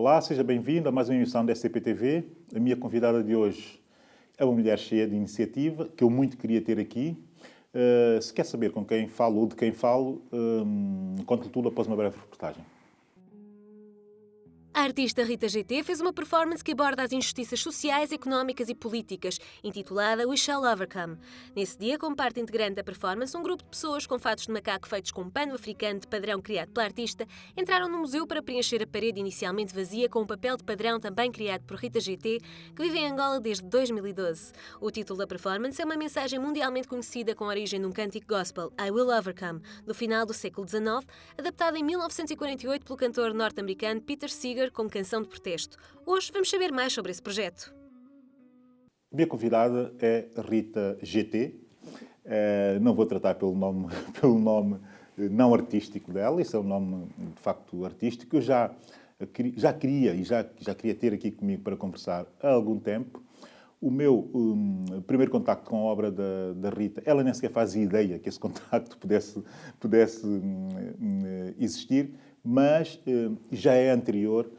Olá, seja bem-vindo a mais uma emissão da SCP-TV. A minha convidada de hoje é uma mulher cheia de iniciativa, que eu muito queria ter aqui. Se quer saber com quem falo ou de quem falo, conto-lhe tudo após uma breve reportagem. A artista Rita GT fez uma performance que aborda as injustiças sociais, económicas e políticas, intitulada We Shall Overcome. Nesse dia, como parte integrante da performance, um grupo de pessoas com fatos de macaco feitos com pano africano de padrão criado pela artista entraram no museu para preencher a parede inicialmente vazia com um papel de padrão também criado por Rita GT, que vive em Angola desde 2012. O título da performance é uma mensagem mundialmente conhecida com origem num cântico gospel, I Will Overcome, do final do século XIX, adaptada em 1948 pelo cantor norte-americano Peter Seeger como canção de protesto. Hoje vamos saber mais sobre esse projeto. A minha convidada é Rita GT. Não vou tratar pelo nome, pelo nome não artístico dela, isso é um nome de facto artístico. Eu já queria ter aqui comigo para conversar há algum tempo. O meu primeiro contacto com a obra da Rita, ela nem sequer fazia ideia que esse contacto pudesse existir, mas já é anterior,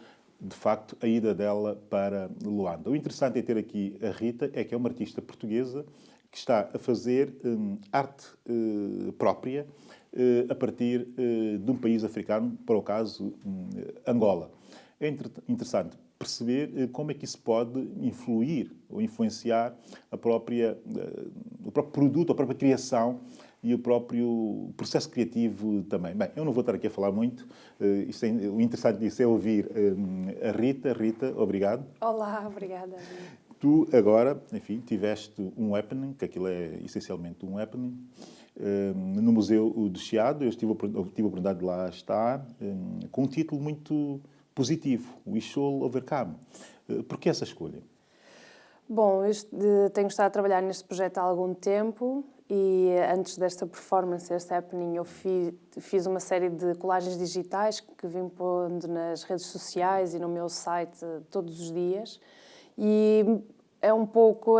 de facto, a ida dela para Luanda. O interessante em ter aqui a Rita é que é uma artista portuguesa que está a fazer arte própria a partir de um país africano, para o caso Angola. É interessante perceber como é que isso pode influir ou influenciar o próprio produto, a própria criação e o próprio processo criativo também. Bem, eu não vou estar aqui a falar muito. O interessante disso é ouvir a Rita. Rita, obrigado. Olá, obrigada. Tu agora, enfim, tiveste um happening, que aquilo é essencialmente um happening, no Museu do Chiado. Eu tive a oportunidade de lá estar, com um título muito positivo, We Shall Overcome. Por que essa escolha? Bom, tenho estado a trabalhar neste projeto há algum tempo e antes desta performance, este happening, eu fiz uma série de colagens digitais que vim pondo nas redes sociais e no meu site todos os dias. E é um pouco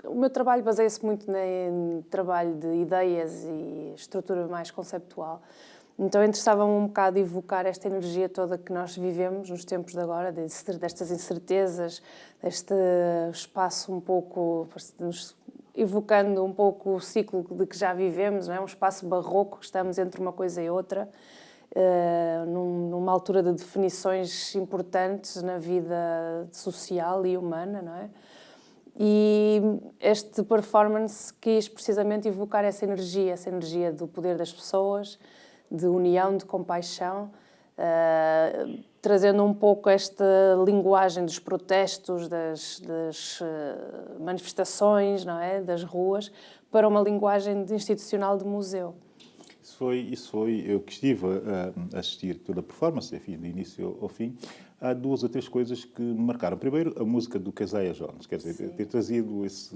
o meu trabalho baseia-se muito em trabalho de ideias e estrutura mais conceptual. Então interessava-me um bocado evocar esta energia toda que nós vivemos nos tempos de agora, destas incertezas, deste espaço um pouco, evocando um pouco o ciclo de que já vivemos, não é? Um espaço barroco, que estamos entre uma coisa e outra, numa altura de definições importantes na vida social e humana, não é? E este performance quis precisamente evocar essa energia do poder das pessoas, de união, de compaixão, trazendo um pouco esta linguagem dos protestos, das manifestações, não é? Das ruas, para uma linguagem institucional de museu. Isso foi eu que estive a assistir toda a performance, enfim, de início ao fim. Há duas ou três coisas que me marcaram. Primeiro, a música do Keziah Jones, quer dizer, ter trazido esse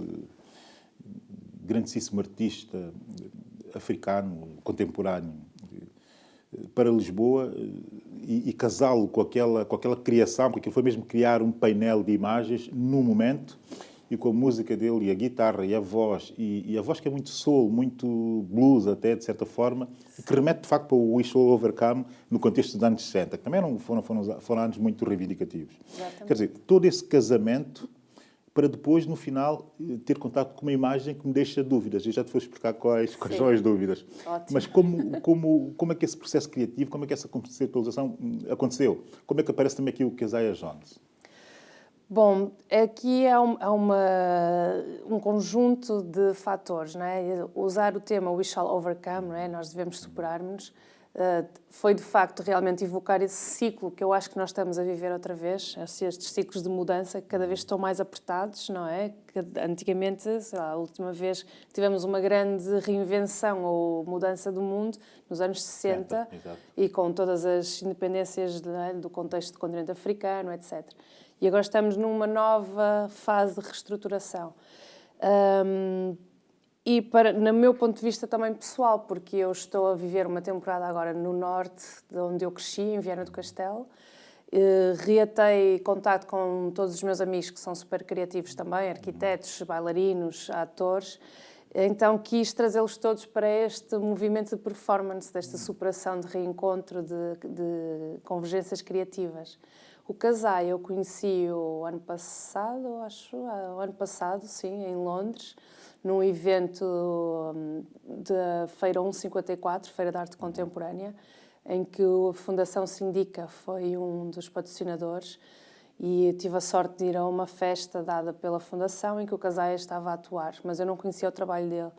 grandíssimo artista africano, contemporâneo, para Lisboa e casá-lo com aquela criação, porque aquilo foi mesmo criar um painel de imagens num momento, e com a música dele e a guitarra e a voz que é muito soul, muito blues até, de certa forma, que remete de facto para o We Shall Overcome no contexto dos anos 60, que também não foram anos muito reivindicativos. Exatamente. Quer dizer, todo esse casamento para depois, no final, ter contato com uma imagem que me deixa dúvidas. Eu já te vou explicar quais são as dúvidas. Ótimo. Mas como é que esse processo criativo, como é que essa conceptualização aconteceu? Como é que aparece também aqui o Keziah Jones? Bom, aqui é um conjunto de fatores, não é? Usar o tema We Shall Overcome, não é? Nós devemos superar-nos, foi de facto realmente evocar esse ciclo que eu acho que nós estamos a viver outra vez, estes ciclos de mudança que cada vez estão mais apertados, não é? Que antigamente, sei lá, a última vez tivemos uma grande reinvenção ou mudança do mundo nos anos 60 e com todas as independências, não é? Do contexto do continente africano, etc. E agora estamos numa nova fase de reestruturação. No meu ponto de vista também pessoal, porque eu estou a viver uma temporada agora no norte, de onde eu cresci, em Viana do Castelo. Reatei contato com todos os meus amigos que são super criativos também, arquitetos, bailarinos, atores. Então quis trazê-los todos para este movimento de performance, desta superação, de reencontro, de convergências criativas. O Casai eu conheci o ano passado, o ano passado, sim, em Londres, num evento da Feira 154, Feira de Arte Contemporânea, em que a Fundação Sindica foi um dos patrocinadores e tive a sorte de ir a uma festa dada pela Fundação em que o Casai estava a atuar, mas eu não conhecia o trabalho dele.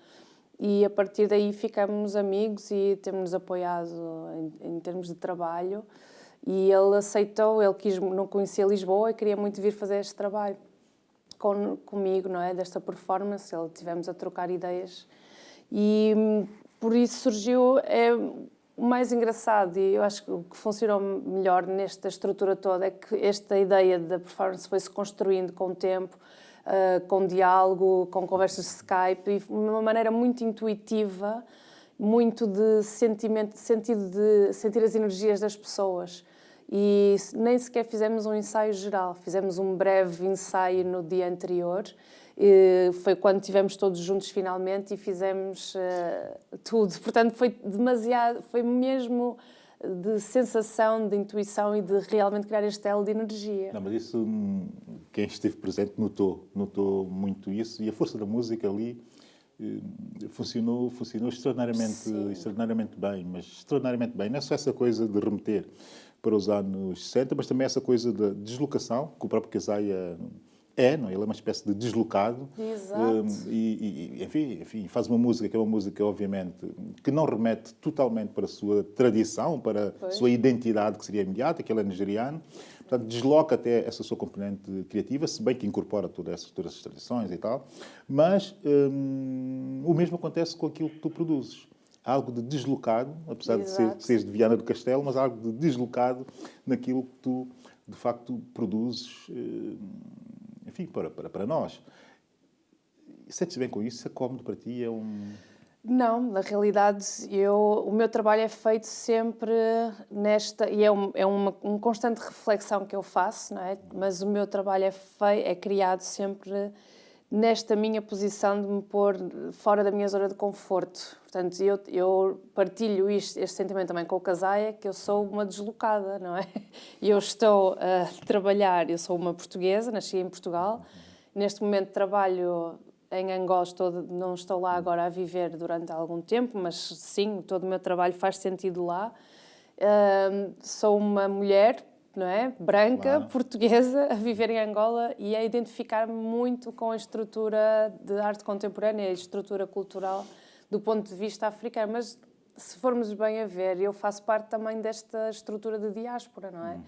E a partir daí ficamos amigos e temos-nos apoiado em termos de trabalho. E ele aceitou, não conhecia Lisboa e queria muito vir fazer este trabalho comigo, não é? Desta performance, tivemos a trocar ideias. E por isso surgiu o mais engraçado, e eu acho que o que funcionou melhor nesta estrutura toda é que esta ideia da performance foi-se construindo com o tempo, com diálogo, com conversas de Skype, e de uma maneira muito intuitiva, muito de sentimento, de sentido de sentir as energias das pessoas. E nem sequer fizemos um ensaio geral, fizemos um breve ensaio no dia anterior. E foi quando estivemos todos juntos finalmente e fizemos tudo. Portanto, foi mesmo de sensação, de intuição e de realmente criar este elo de energia. Não, mas isso, quem esteve presente notou muito isso, e a força da música ali funcionou extraordinariamente bem, mas extraordinariamente bem. Não é só essa coisa de remeter para os anos 60, mas também essa coisa da deslocação, que o próprio Kasaia não é? Ele é uma espécie de deslocado. Exato. Enfim, faz uma música que é uma música, obviamente, que não remete totalmente para a sua tradição, para a sua identidade, que seria imediata, que ele é nigeriano. Portanto, desloca até essa sua componente criativa, se bem que incorpora todas essas tradições e tal. Mas o mesmo acontece com aquilo que tu produzes. Há algo de deslocado, apesar de seres de Viana do Castelo, mas há algo de deslocado naquilo que tu, de facto, produzes, enfim, para nós. Sentes bem com isso? Isso é cómodo para ti? É um... Não, na realidade, o meu trabalho é feito sempre nesta... E é uma constante reflexão que eu faço, não é? Mas o meu trabalho é criado sempre nesta minha posição de me pôr fora da minha zona de conforto. Portanto, eu partilho este sentimento também com o Kasaia, que eu sou uma deslocada, não é? E eu estou a trabalhar, eu sou uma portuguesa, nasci em Portugal, neste momento trabalho em Angola, não estou lá agora a viver durante algum tempo, mas sim, todo o meu trabalho faz sentido lá. Sou uma mulher, não é? Branca, claro, portuguesa, a viver em Angola e a identificar-me muito com a estrutura de arte contemporânea, a estrutura cultural do ponto de vista africano. Mas, se formos bem a ver, eu faço parte também desta estrutura de diáspora, não é?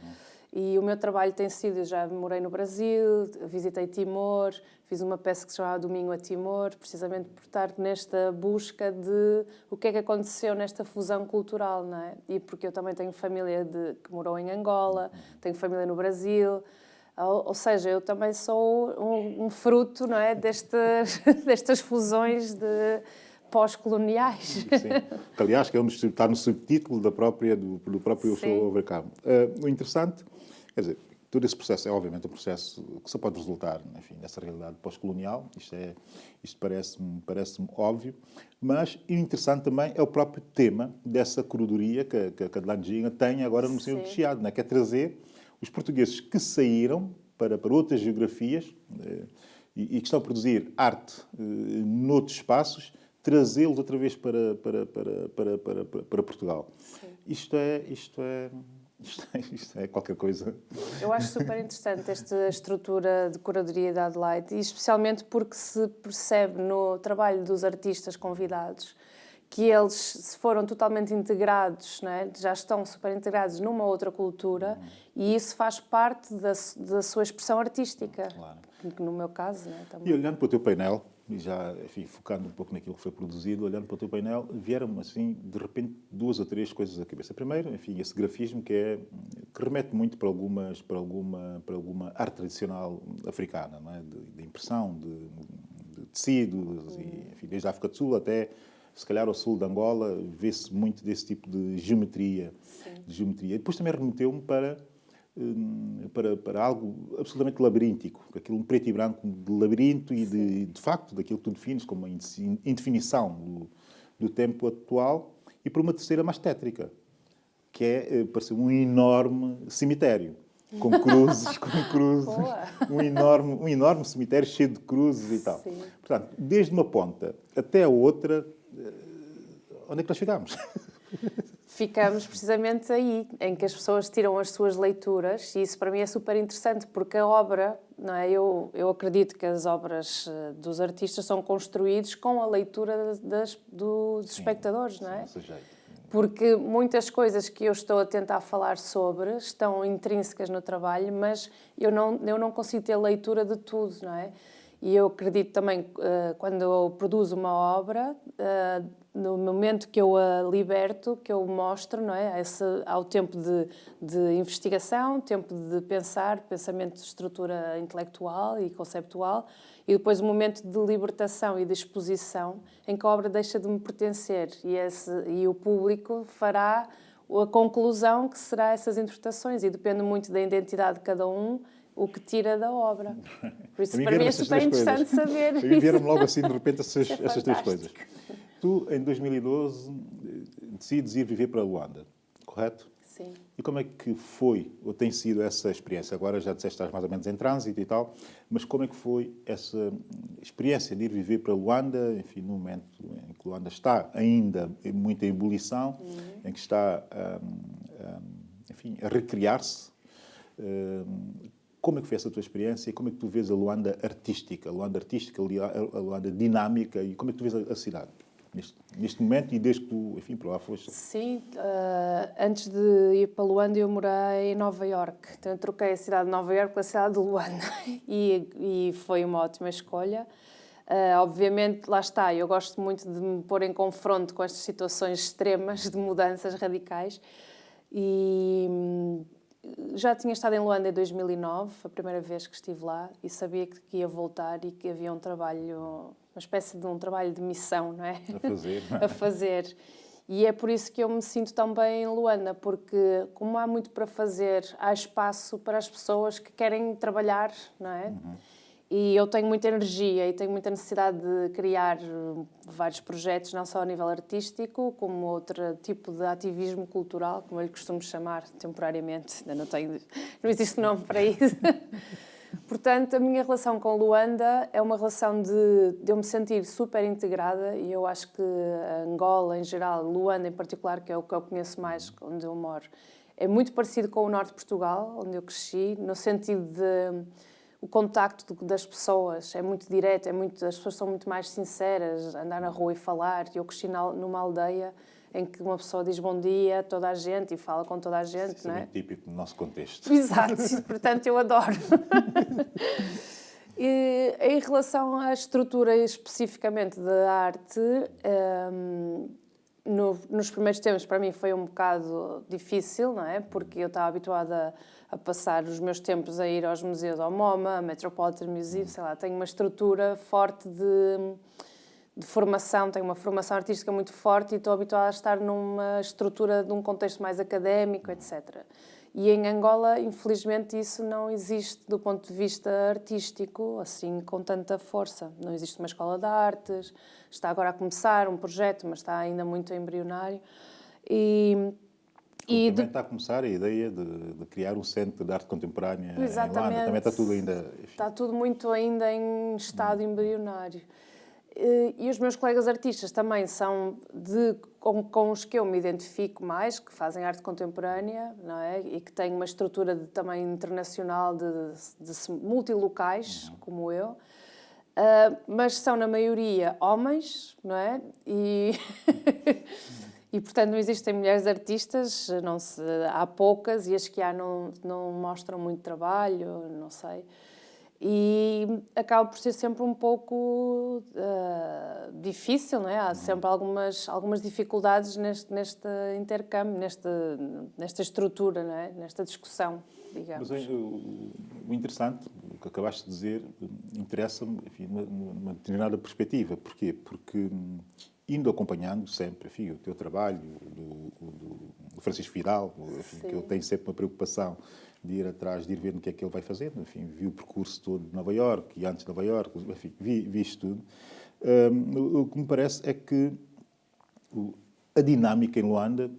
E o meu trabalho tem sido, eu já morei no Brasil, visitei Timor, fiz uma peça que se chamava Domingo a Timor, precisamente por estar nesta busca de o que é que aconteceu nesta fusão cultural, não é? E porque eu também tenho família que morou em Angola, tenho família no Brasil, ou seja, eu também sou um fruto, não é, destas fusões de pós-coloniais. Sim, que, aliás, que está no subtítulo do próprio Show Overcome. O interessante, quer dizer, todo esse processo é obviamente um processo que só pode resultar, enfim, dessa realidade pós-colonial, isto parece-me óbvio, mas o interessante também é o próprio tema dessa curadoria que a Adelandinha tem agora no Museu do Chiado, né? Que é trazer os portugueses que saíram para outras geografias e que estão a produzir arte noutros espaços, trazê-los outra vez para Portugal. Isto é qualquer coisa. Eu acho super interessante esta estrutura de curadoria da Adelaide, e especialmente porque se percebe no trabalho dos artistas convidados que eles se foram totalmente integrados, não é? Já estão super integrados numa outra cultura, e isso faz parte da sua expressão artística. Claro. No meu caso, não é? Também. E olhando para o teu painel, e já, enfim, focando um pouco naquilo que foi produzido, olhando para o teu painel, vieram-me, assim, de repente, 2 ou 3 coisas à cabeça. Primeiro, enfim, esse grafismo que remete muito para alguma arte tradicional africana, não é? De impressão, de tecidos, e, enfim, desde a África do Sul até, se calhar, ao sul de Angola, vê-se muito desse tipo de geometria. E depois também remeteu-me para algo absolutamente labiríntico, aquilo um preto e branco de labirinto e de facto daquilo que tu defines como uma indefinição do tempo atual, e para uma terceira mais tétrica, que é, parece um enorme cemitério. com cruzes, Boa. um enorme cemitério cheio de cruzes e tal. Sim. Portanto, desde uma ponta até a outra, onde é que nós ficámos? Ficamos precisamente aí, em que as pessoas tiram as suas leituras, e isso para mim é super interessante, porque a obra, não é? Eu acredito que as obras dos artistas são construídas com a leitura dos espectadores, não é? Desse jeito. Porque muitas coisas que eu estou a tentar falar sobre estão intrínsecas no trabalho, mas eu não consigo ter leitura de tudo, não é? E eu acredito também, quando eu produzo uma obra, no momento que eu a liberto, que eu mostro, não é? Há o tempo de investigação, tempo de pensar, pensamento de estrutura intelectual e conceptual, e depois o momento de libertação e de exposição, em que a obra deixa de me pertencer, e o público fará a conclusão que será essas interpretações, e depende muito da identidade de cada um, o que tira da obra. Por isso, para mim é super interessante saber. A mim vieram-me logo assim, de repente, essas três fantástico. coisas. Tu, em 2012, decides ir viver para Luanda, correto? Sim. E como é que foi, ou tem sido essa experiência? Agora já disseste que estás mais ou menos em trânsito e tal, mas como é que foi essa experiência de ir viver para Luanda, enfim, no momento em que Luanda está ainda muito em ebulição, em que está, enfim, a recriar-se? Como é que foi essa tua experiência e como é que tu vês a Luanda artística, a Luanda dinâmica, e como é que tu vês a cidade neste momento e desde que tu, enfim, para lá foste? Sim, antes de ir para Luanda eu morei em Nova Iorque, então eu troquei a cidade de Nova Iorque pela cidade de Luanda e foi uma ótima escolha. Obviamente, lá está, eu gosto muito de me pôr em confronto com estas situações extremas de mudanças radicais e já tinha estado em Luanda em 2009, a primeira vez que estive lá, e sabia que ia voltar e que havia um trabalho, uma espécie de um trabalho de missão, não é? A fazer. A fazer. E é por isso que eu me sinto tão bem em Luanda, porque como há muito para fazer, há espaço para as pessoas que querem trabalhar, não é? E eu tenho muita energia e tenho muita necessidade de criar vários projetos, não só a nível artístico, como outro tipo de ativismo cultural, como eu lhe costumo chamar temporariamente. Ainda não existe nome para isso. Portanto, a minha relação com Luanda é uma relação de eu me sentir super integrada, e eu acho que Angola em geral, Luanda em particular, que é o que eu conheço mais, onde eu moro, é muito parecido com o norte de Portugal, onde eu cresci, no sentido de o contacto das pessoas é muito direto, as pessoas são muito mais sinceras, andar na rua e falar. Eu cresci numa aldeia em que uma pessoa diz bom dia a toda a gente e fala com toda a gente, Isso não é? muito típico do nosso contexto. Exato, portanto eu adoro. E, em relação à estrutura especificamente da arte, nos primeiros tempos para mim foi um bocado difícil, não é? Porque eu estava habituada a passar os meus tempos a ir aos museus, ao MoMA, ao Metropolitan Museum, sei lá, tenho uma estrutura forte de formação, tenho uma formação artística muito forte e estou habituada a estar numa estrutura de um contexto mais académico, etc. E em Angola, infelizmente, isso não existe do ponto de vista artístico, assim, com tanta força. Não existe uma escola de artes, está agora a começar um projeto, mas está ainda muito embrionário. Está a começar a ideia de criar um centro de arte contemporânea em Luanda. Também está tudo ainda... Enfim. Está tudo muito ainda em estado embrionário. E os meus colegas artistas também são com os que eu me identifico mais, que fazem arte contemporânea, não é? E que têm uma estrutura também internacional de multilocais, como eu. Mas são, na maioria, homens, não é? E, portanto, não existem mulheres artistas, há poucas, e as que há não mostram muito trabalho, não sei. E acaba por ser sempre um pouco difícil, não é? Há sempre algumas dificuldades neste intercâmbio, nesta estrutura, não é? Nesta discussão, digamos. Mas o interessante, o que acabaste de dizer, interessa-me, enfim, numa determinada perspectiva. Porquê? Porque indo acompanhando sempre, enfim, o teu trabalho, do Francisco Vidal, enfim, que eu tenho sempre uma preocupação de ir atrás, de ir ver no que é que ele vai fazendo. Enfim, vi o percurso todo de Nova Iorque e antes de Nova Iorque, enfim, vi isto tudo. O que me parece é que a dinâmica em Luanda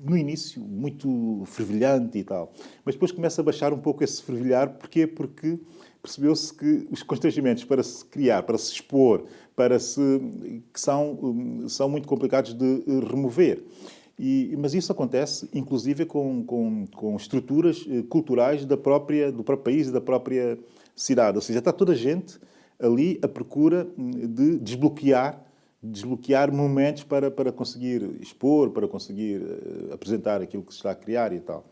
no início, muito fervilhante e tal. Mas depois começa a baixar um pouco esse fervilhar. Porquê? Porque percebeu-se que os constrangimentos para se criar, para se expor, que são muito complicados de remover. Mas isso acontece, inclusive, com estruturas culturais do próprio país e da própria cidade. Ou seja, está toda a gente ali à procura de desbloquear momentos para conseguir expor, para conseguir apresentar aquilo que se está a criar e tal.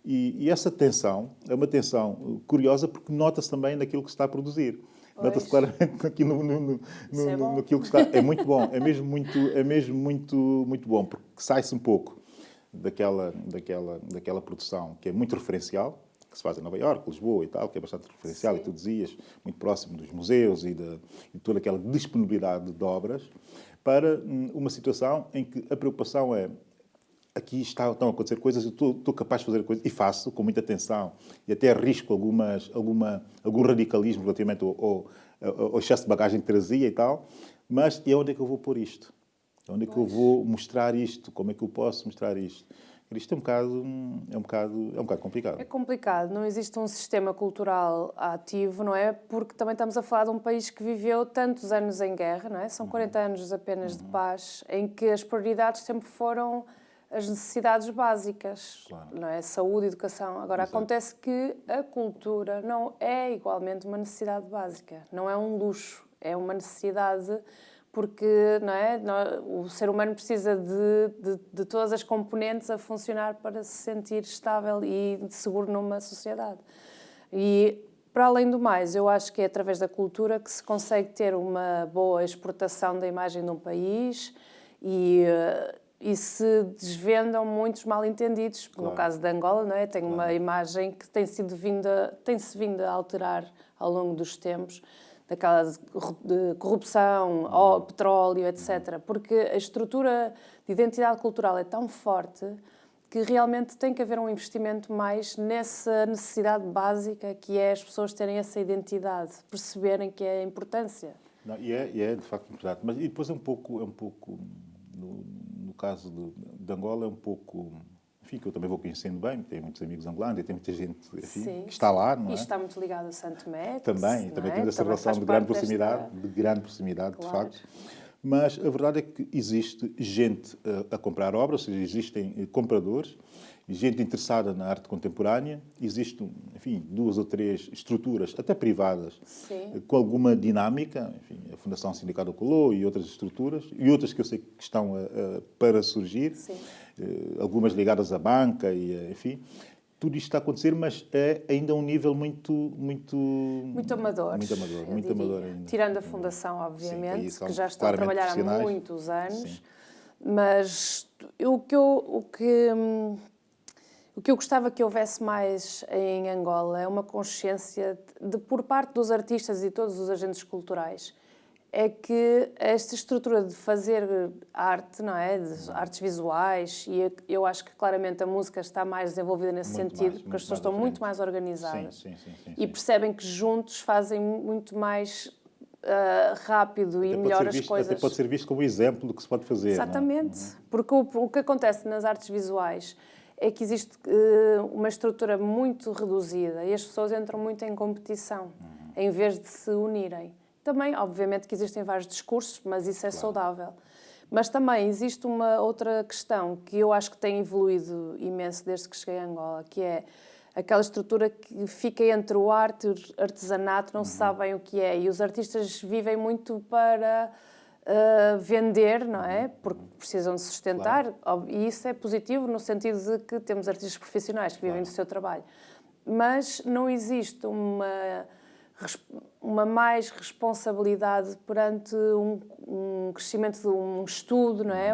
E essa tensão é uma tensão curiosa porque nota-se também naquilo que se está a produzir. Nota-se claramente aqui naquilo que está. É muito bom, é mesmo muito bom, porque sai-se um pouco daquela produção que é muito referencial, que se faz em Nova Iorque, Lisboa e tal, que é bastante referencial, e tu dizias, muito próximo dos museus e de toda aquela disponibilidade de obras, para uma situação em que a preocupação é aqui estão a acontecer coisas, eu estou capaz de fazer coisas, e faço com muita atenção, e até arrisco algum radicalismo relativamente ao excesso de bagagem que trazia e tal, mas onde é que eu vou pôr isto? Onde é que eu vou mostrar isto? Como é que eu posso mostrar isto? Isto é um bocado complicado. É complicado, não existe um sistema cultural ativo, não é? Porque também estamos a falar de um país que viveu tantos anos em guerra, não é? São 40 anos apenas de paz, em que as prioridades sempre foram as necessidades básicas, claro. Não é? Saúde e educação. Agora, exato. Acontece que a cultura não é igualmente uma necessidade básica, não é um luxo, é uma necessidade porque, não é? O ser humano precisa de todas as componentes a funcionar para se sentir estável e seguro numa sociedade. E, para além do mais, eu acho que é através da cultura que se consegue ter uma boa exportação da imagem de um país e se desvendam muitos mal-entendidos. Claro. No caso de Angola, não é? Tem claro. Uma imagem que tem-se vindo a alterar ao longo dos tempos, daquela de corrupção, petróleo, etc. Porque a estrutura de identidade cultural é tão forte que realmente tem que haver um investimento mais nessa necessidade básica que é as pessoas terem essa identidade, perceberem que é a importância. Não, e é de facto importante. Mas e depois é um pouco no caso de Angola, é um pouco... Enfim, que eu também vou conhecendo bem, tenho muitos amigos angolanos e tem muita gente enfim, que está lá, não é? E está muito ligado a Santo Tomé. Também temos essa relação de grande proximidade, claro. De facto. Mas a verdade é que existe gente a comprar obras, ou seja, existem compradores, gente interessada na arte contemporânea, existem, enfim, 2 ou 3 estruturas, até privadas, sim. Com alguma dinâmica, enfim, a Fundação Sindicato Colô e outras estruturas, e outras que eu sei que estão para surgir, algumas ligadas à banca, e, enfim, tudo isto está a acontecer, mas é ainda um nível muito amador. Muito amador ainda. Tirando a Fundação, obviamente, sim, que já está a trabalhar há muitos anos, sim. Mas o que eu gostava que houvesse mais em Angola é uma consciência por parte dos artistas e todos os agentes culturais, é que esta estrutura de fazer arte, não é, de artes visuais, e eu acho que claramente a música está mais desenvolvida nesse sentido, porque as pessoas estão muito mais organizadas sim. E percebem que juntos fazem muito mais rápido e melhor as coisas. Até pode ser visto como exemplo do que se pode fazer. Exatamente, não é? Porque o que acontece nas artes visuais é que existe uma estrutura muito reduzida e as pessoas entram muito em competição, em vez de se unirem. Também, obviamente, que existem vários discursos, mas isso é claro. Saudável. Mas também existe uma outra questão que eu acho que tem evoluído imenso desde que cheguei a Angola, que é aquela estrutura que fica entre o arte e o artesanato, não se sabe bem o que é. E os artistas vivem muito para vender, não é? Porque precisam de sustentar. Claro. E isso é positivo no sentido de que temos artistas profissionais que vivem do seu trabalho. Mas não existe uma mais responsabilidade perante um crescimento de um estudo, não é?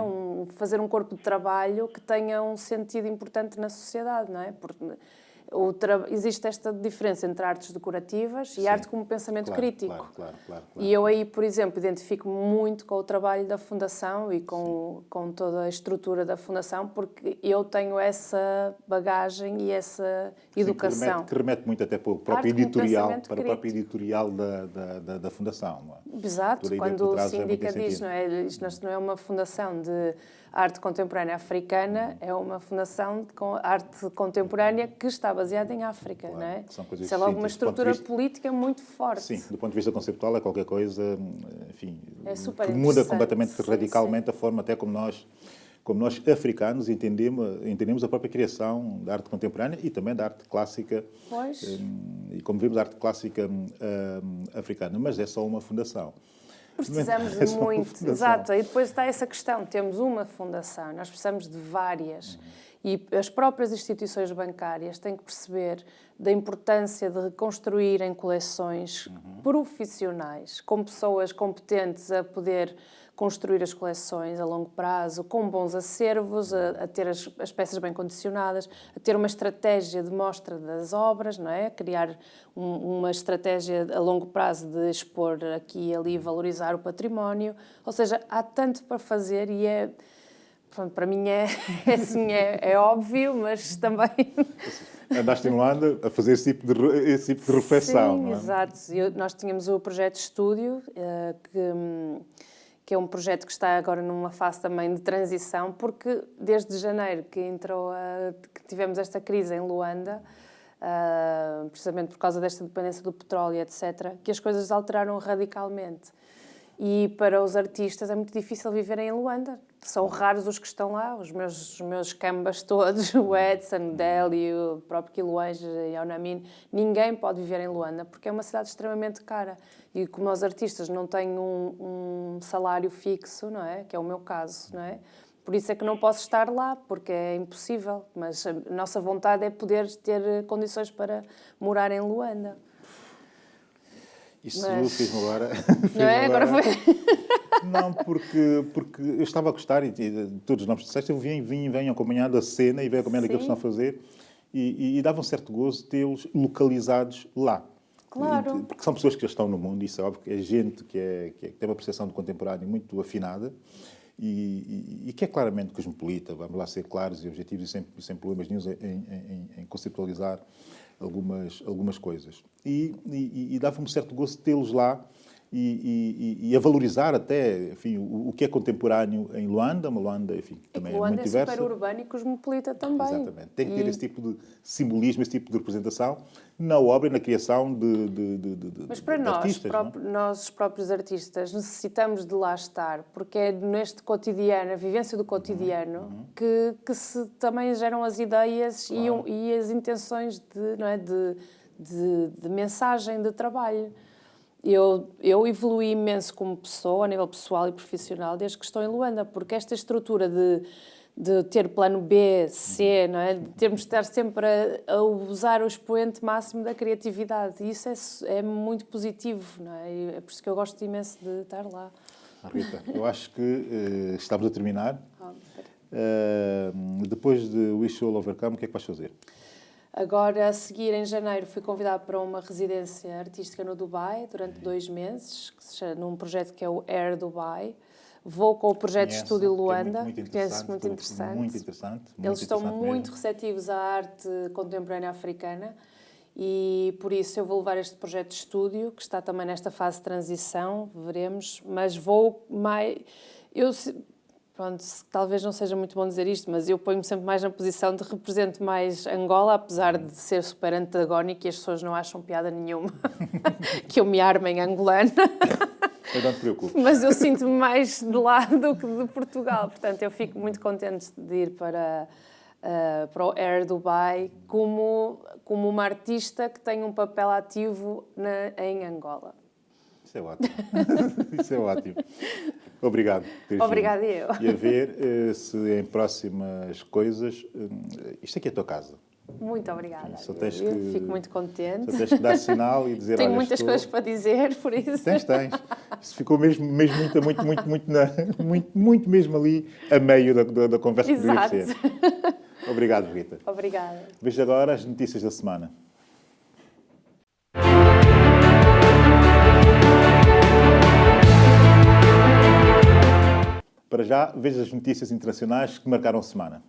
Fazer um corpo de trabalho que tenha um sentido importante na sociedade, não é? Porque existe esta diferença entre artes decorativas e arte como pensamento crítico. Claro. E eu aí, por exemplo, identifico-me muito com o trabalho da Fundação e com toda a estrutura da Fundação, porque eu tenho essa bagagem e essa educação. Que remete muito até para o próprio editorial, da Fundação. Não é? Exato, quando o Síndica diz, não é? Isto não é uma fundação de A Arte Contemporânea Africana é uma fundação com arte contemporânea que está baseada em África, Claro, não é? são coisas Isso é logo uma distintas. Do ponto de estrutura vista- política muito forte. Sim, do ponto de vista conceptual é qualquer coisa, enfim, É super que muda interessante, completamente, sim, radicalmente a forma até como nós africanos entendemos a própria criação da arte contemporânea e também da arte clássica, Pois. e como vimos a arte clássica africana, mas é só uma fundação. Precisamos É de só uma muito. fundação. Exato. E depois está essa questão. Temos uma fundação, nós precisamos de várias. E as próprias instituições bancárias têm que perceber da importância de reconstruírem coleções profissionais, com pessoas competentes a poder construir as coleções a longo prazo, com bons acervos, a ter as peças bem condicionadas, a ter uma estratégia de mostra das obras, não é? Criar uma estratégia a longo prazo de expor aqui e ali, valorizar o património. Ou seja, há tanto para fazer e pronto, para mim assim, é óbvio, mas também... Andaste em Luanda a fazer esse tipo de reflexão, Sim, não é? exato. Nós tínhamos o projeto Estúdio, que é um projeto que está agora numa fase também de transição, porque desde janeiro que tivemos esta crise em Luanda, precisamente por causa desta dependência do petróleo, etc., que as coisas alteraram radicalmente. E para os artistas é muito difícil viverem em Luanda. São raros os que estão lá, os meus cambas todos, o Edson, o Deli, o próprio Quiloange e o Namin. Ninguém pode viver em Luanda porque é uma cidade extremamente cara. E como os artistas não têm um salário fixo, não é? Que é o meu caso, não é? Por isso é que não posso estar lá, porque é impossível. Mas a nossa vontade é poder ter condições para morar em Luanda. Isso Mas- fez-me agora... Não é? Agora foi... Não, porque eu estava a gostar, e todos os nomes que disseste, eu venho acompanhando a cena e venho acompanhando aquilo que Sim. estão a fazer, e dava um certo gozo tê-los localizados lá. Claro. Porque são pessoas que já estão no mundo, isso é óbvio, que é gente que tem uma percepção do contemporâneo muito afinada, e que é claramente cosmopolita, vamos lá ser claros e objetivos e sem problemas nenhum em conceptualizar algumas coisas. E dava-me um certo gosto de tê-los lá e a valorizar até, enfim, o que é contemporâneo em Luanda, uma Luanda, enfim, que também é Luanda muito é diversa. super urbano e cosmopolita também. Exatamente. Tem que ter esse tipo de simbolismo, esse tipo de representação na obra e na criação de Mas para de nós, artistas, não é? nós os próprios artistas, necessitamos de lá estar, porque é neste cotidiano, a vivência do cotidiano, que se também geram as ideias e as intenções de mensagem, de trabalho. Eu evolui imenso como pessoa, a nível pessoal e profissional, desde que estou em Luanda, porque esta estrutura de ter plano B, C, não é? De termos de estar sempre a usar o expoente máximo da criatividade. E isso é muito positivo, não é? E é por isso que eu gosto imenso de estar lá. Rita, eu acho que estamos a terminar. Depois de Wish All Overcome, o que é que vais fazer? Agora, a seguir, em janeiro, fui convidada para uma residência artística no Dubai durante 2 meses, num projeto que é o Air Dubai. Vou com o projeto Conheço, Estúdio que é Luanda, muito muito interessante. interessante. Muito interessante. Eles estão interessante muito mesmo. receptivos à arte contemporânea africana e, por isso, eu vou levar este projeto de estúdio, que está também nesta fase de transição, veremos, mas vou mais... Pronto, talvez não seja muito bom dizer isto, mas eu ponho-me sempre mais na posição de represento mais Angola, apesar de ser super antagónico e as pessoas não acham piada nenhuma que eu me arme em angolana. Mas não te preocupes. Mas eu sinto-me mais de lá do que de Portugal. Portanto, eu fico muito contente de ir para o Air Dubai como uma artista que tem um papel ativo em Angola. Isso é ótimo. Isso é ótimo. Obrigado. por teres Obrigada vindo. eu. E a ver se em próximas coisas... isto aqui é a tua casa. Muito obrigada. Só tens Eu que- fico muito contente. Só tens que dar sinal e dizer, Tenho olha, muitas estou... coisas para dizer, por isso. Tens. Isso ficou mesmo muito mesmo ali a meio da conversa que poderia Exato. ser. Obrigado, Rita. Obrigada. Veja agora as notícias da semana. Para já, veja as notícias internacionais que marcaram a semana.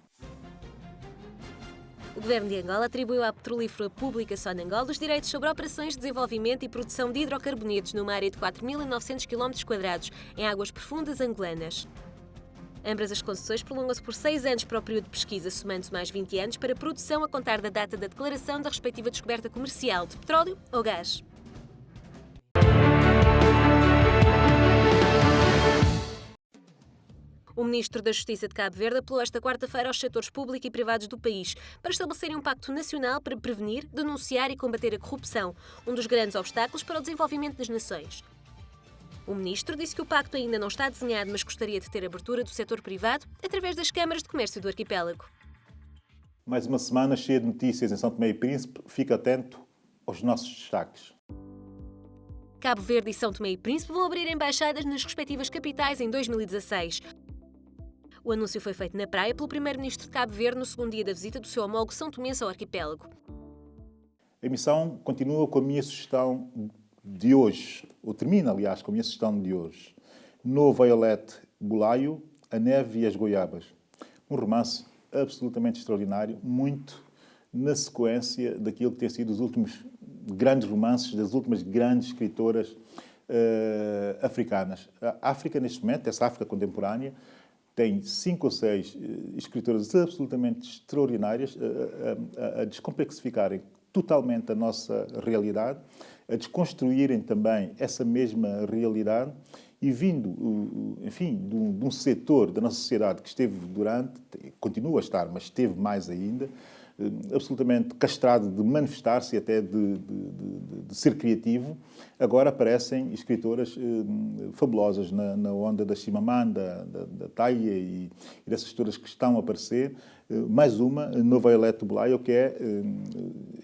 O governo de Angola atribuiu à Petrolífera Pública Sonangol os direitos sobre operações de desenvolvimento e produção de hidrocarbonetos numa área de 4.900 km², em águas profundas angolanas. Ambas as concessões prolongam-se por 6 anos para o período de pesquisa, somando-se mais 20 anos para a produção a contar da data da declaração da respectiva descoberta comercial de petróleo ou gás. O Ministro da Justiça de Cabo Verde apelou esta quarta-feira aos setores público e privados do país para estabelecerem um pacto nacional para prevenir, denunciar e combater a corrupção, um dos grandes obstáculos para o desenvolvimento das nações. O Ministro disse que o pacto ainda não está desenhado, mas gostaria de ter abertura do setor privado através das câmaras de comércio do arquipélago. Mais uma semana cheia de notícias em São Tomé e Príncipe. Fica atento aos nossos destaques. Cabo Verde e São Tomé e Príncipe vão abrir embaixadas nas respectivas capitais em 2016. O anúncio foi feito na praia pelo Primeiro-Ministro de Cabo Verde no segundo dia da visita do seu homólogo são tomense ao arquipélago. A emissão continua com a minha sugestão de hoje, ou termina, aliás, com a minha sugestão de hoje. No Violet Bulaio, A Neve e as Goiabas. Um romance absolutamente extraordinário, muito na sequência daquilo que tem sido os últimos grandes romances das últimas grandes escritoras africanas. A África, neste momento, essa África contemporânea, tem 5 ou 6 escritoras absolutamente extraordinárias a descomplexificarem totalmente a nossa realidade, a desconstruírem também essa mesma realidade e vindo, enfim, de um setor da nossa sociedade que esteve continua a estar, mas esteve mais ainda, absolutamente castrado de manifestar-se e até de ser criativo, agora aparecem escritoras fabulosas na onda da Chimamanda, da Taia e dessas escritoras que estão a aparecer. Mais uma, No Violet Bulaio, que é,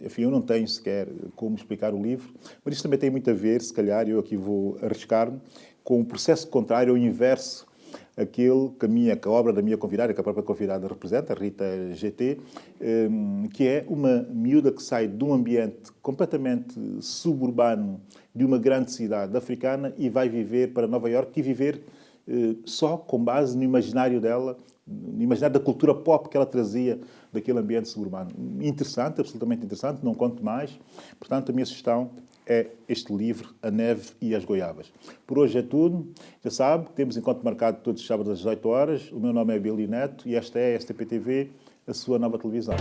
enfim, eu não tenho sequer como explicar o livro, mas isto também tem muito a ver, se calhar, eu aqui vou arriscar-me, com o processo contrário, ao inverso, aquele que a obra da minha convidada, que a própria convidada representa, a Rita GT, que é uma miúda que sai de um ambiente completamente suburbano de uma grande cidade africana e vai viver para Nova Iorque e viver só com base no imaginário dela, no imaginário da cultura pop que ela trazia daquele ambiente suburbano. Interessante, absolutamente interessante, não conto mais. Portanto, a minha sugestão é este livro, A Neve e as Goiabas. Por hoje é tudo. Já sabe, temos encontro marcado todos os sábados às 18 horas. O meu nome é Billy Neto e esta é a STP TV, a sua nova televisão.